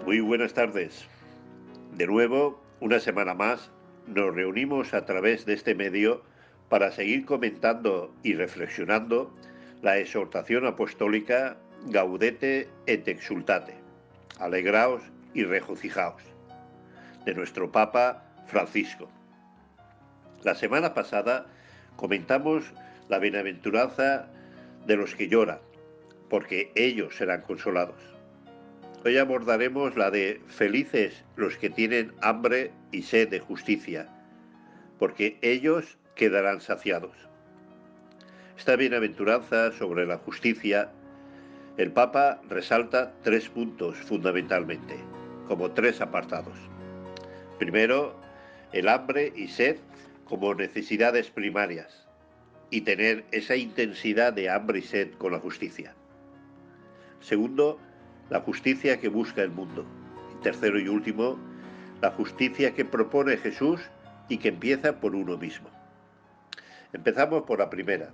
Muy buenas tardes. De nuevo, una semana más, nos reunimos a través de este medio para seguir comentando y reflexionando la exhortación apostólica Gaudete et exultate, alegraos y regocijaos, de nuestro Papa Francisco. La semana pasada comentamos la bienaventuranza de los que lloran, porque ellos serán consolados. Hoy abordaremos la de felices los que tienen hambre y sed de justicia, porque ellos quedarán saciados. Esta bienaventuranza sobre la justicia, el Papa resalta tres puntos fundamentalmente, como tres apartados. Primero, el hambre y sed como necesidades primarias, y tener esa intensidad de hambre y sed con la justicia. Segundo, la justicia que busca el mundo. Y tercero y último, la justicia que propone Jesús y que empieza por uno mismo. Empezamos por la primera,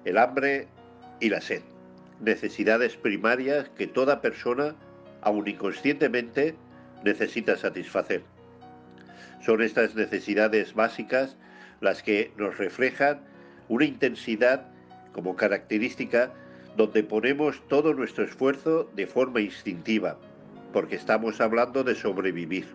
el hambre y la sed, necesidades primarias que toda persona, aun inconscientemente, necesita satisfacer. Son estas necesidades básicas las que nos reflejan una intensidad como característica donde ponemos todo nuestro esfuerzo de forma instintiva, porque estamos hablando de sobrevivir.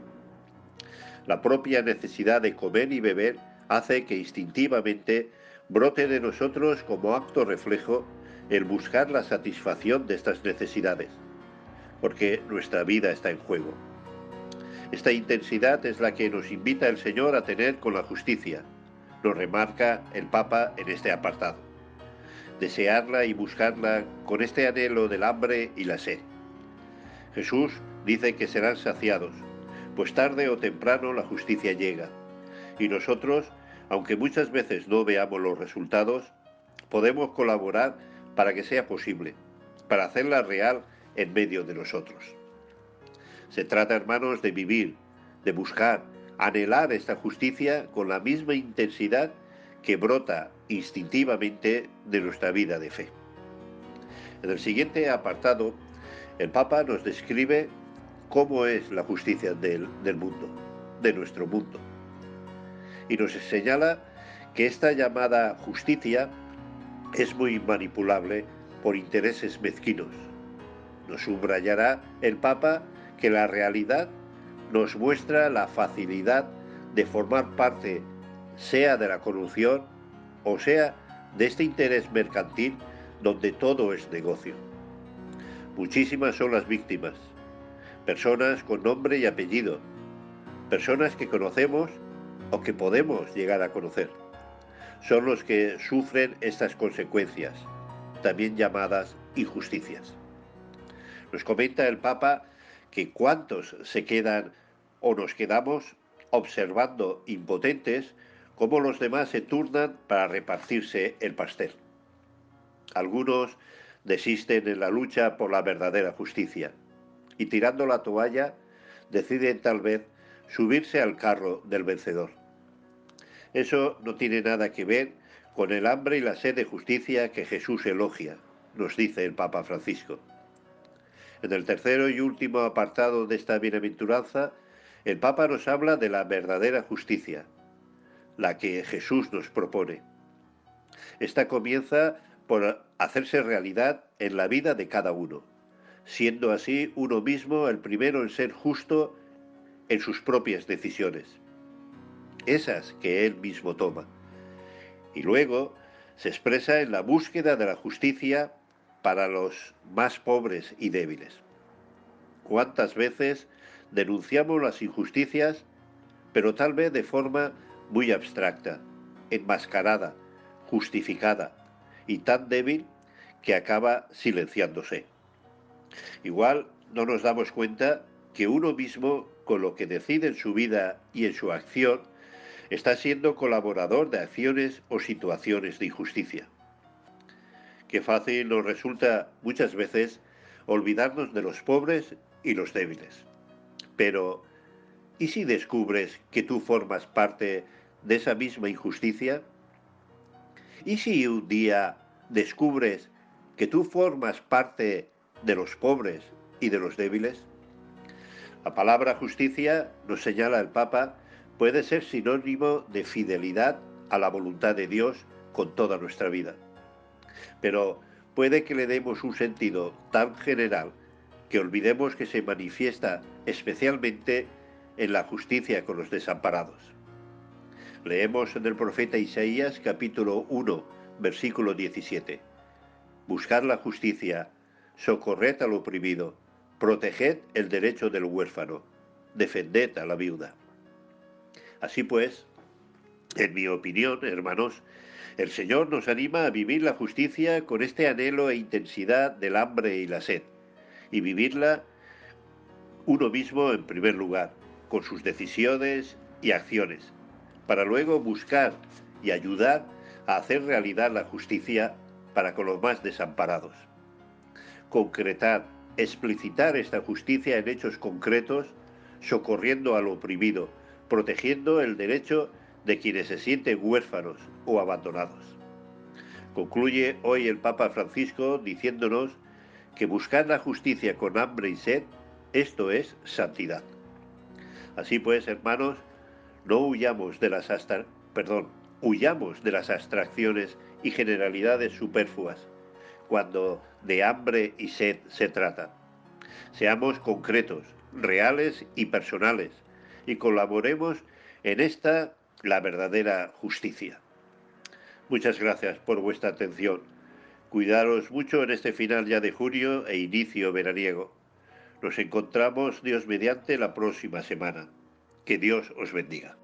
La propia necesidad de comer y beber hace que instintivamente brote de nosotros como acto reflejo el buscar la satisfacción de estas necesidades, porque nuestra vida está en juego. Esta intensidad es la que nos invita el Señor a tener con la justicia, lo remarca el Papa en este apartado. Desearla y buscarla con este anhelo del hambre y la sed. Jesús dice que serán saciados, pues tarde o temprano la justicia llega. Y nosotros, aunque muchas veces no veamos los resultados, podemos colaborar para que sea posible, para hacerla real en medio de nosotros. Se trata, hermanos, de vivir, de buscar, anhelar esta justicia con la misma intensidad que brota instintivamente de nuestra vida de fe. En el siguiente apartado, el Papa nos describe cómo es la justicia del mundo, de nuestro mundo. Y nos señala que esta llamada justicia es muy manipulable por intereses mezquinos. Nos subrayará el Papa que la realidad nos muestra la facilidad de formar parte, sea de la corrupción o sea de este interés mercantil donde todo es negocio. Muchísimas son las víctimas, personas con nombre y apellido, personas que conocemos o que podemos llegar a conocer. Son los que sufren estas consecuencias, también llamadas injusticias. Nos comenta el Papa que cuántos se quedan o nos quedamos observando impotentes cómo los demás se turnan para repartirse el pastel. Algunos desisten en la lucha por la verdadera justicia y tirando la toalla deciden tal vez subirse al carro del vencedor. Eso no tiene nada que ver con el hambre y la sed de justicia que Jesús elogia, nos dice el Papa Francisco. En el tercero y último apartado de esta bienaventuranza, el Papa nos habla de la verdadera justicia, la que Jesús nos propone. Esta comienza por hacerse realidad en la vida de cada uno, siendo así uno mismo el primero en ser justo en sus propias decisiones, esas que él mismo toma. Y luego se expresa en la búsqueda de la justicia para los más pobres y débiles. ¿Cuántas veces denunciamos las injusticias, pero tal vez de forma muy abstracta, enmascarada, justificada y tan débil que acaba silenciándose? Igual no nos damos cuenta que uno mismo, con lo que decide en su vida y en su acción, está siendo colaborador de acciones o situaciones de injusticia. Qué fácil nos resulta muchas veces olvidarnos de los pobres y los débiles. Pero, ¿y si descubres que tú formas parte de esa misma injusticia? ¿Y si un día descubres que tú formas parte de los pobres y de los débiles? La palabra justicia, nos señala el Papa, puede ser sinónimo de fidelidad a la voluntad de Dios con toda nuestra vida. Pero puede que le demos un sentido tan general que olvidemos que se manifiesta especialmente en la justicia con los desamparados. Leemos en el profeta Isaías capítulo 1, versículo 17. Buscad la justicia, socorred al oprimido, proteged el derecho del huérfano, defended a la viuda. Así pues, en mi opinión, hermanos, el Señor nos anima a vivir la justicia con este anhelo e intensidad del hambre y la sed, y vivirla uno mismo en primer lugar, con sus decisiones y acciones, para luego buscar y ayudar a hacer realidad la justicia para con los más desamparados. Concretar, explicitar esta justicia en hechos concretos, socorriendo al oprimido, protegiendo el derecho de quienes se sienten huérfanos o abandonados. Concluye hoy el Papa Francisco diciéndonos que buscar la justicia con hambre y sed, esto es santidad. Así pues, hermanos, no huyamos de las huyamos de las abstracciones y generalidades superfluas cuando de hambre y sed se trata. Seamos concretos, reales y personales, y colaboremos en esta, la verdadera justicia. Muchas gracias por vuestra atención. Cuidaros mucho en este final ya de junio e inicio veraniego. Nos encontramos, Dios mediante, la próxima semana. Que Dios os bendiga.